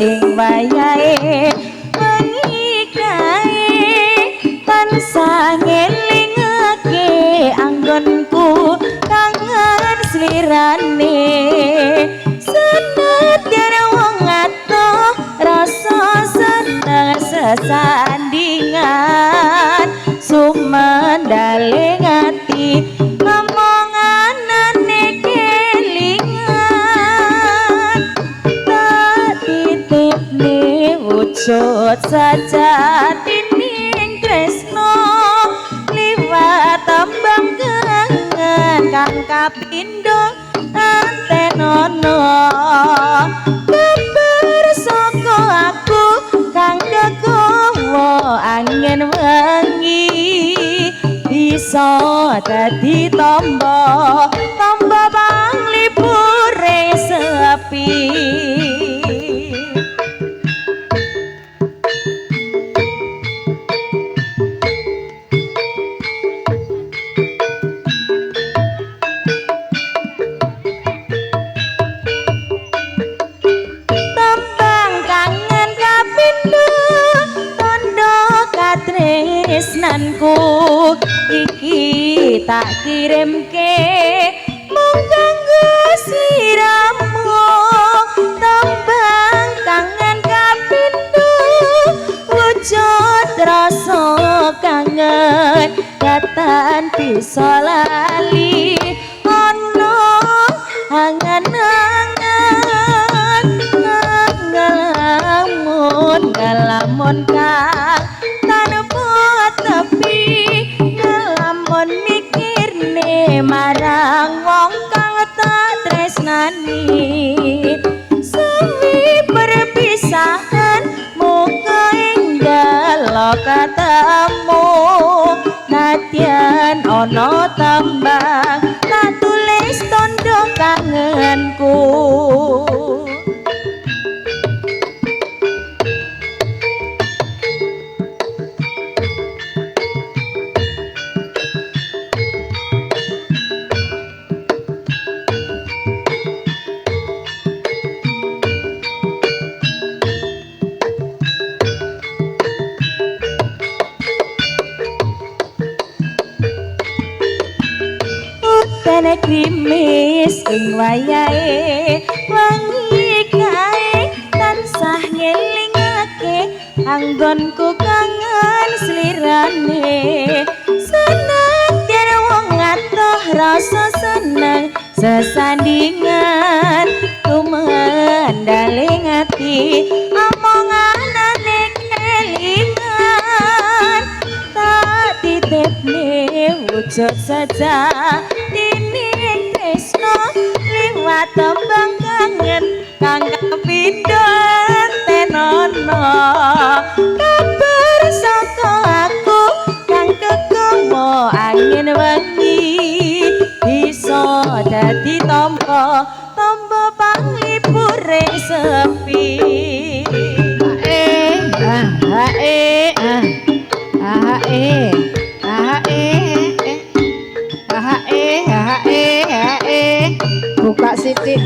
ing wayahe wengi kae tansah ngelingake anggonku kangen slirane senadyan wong atuh rasa seneng sesandingan sumendale ngati omonganane kelingan tak titipne wujud sajatining tresno liwat tembang kangen kang kapindho antenono kabar saka aku kang kegawa angin wengi bisa dadi tombo panglipure sepi tresnanku iki tak kirimke mung kanggo sliramu tembang kangen kapindho wujud rasa kangen katan bisa lali ono angan-angan ngalamun kang tapi ngelamun mikirne marang wong kang tak tresnani sewi perpisahan muka enggal ketemu nadyan ono tembang tak tulis tondo kangenku kene krimis ing wayahe wengi kae tansah ngelingake anggonku kangen slirane senadyan wong atuh rasa seneng sesandingan tumendale ngati omonganane kelingan tak titipne wujud saja liwat tembang kangen kang kapindho tenono kabar saka aku kang kegawa angin wengi bisa dadi tombo panglipure sepi buka sithik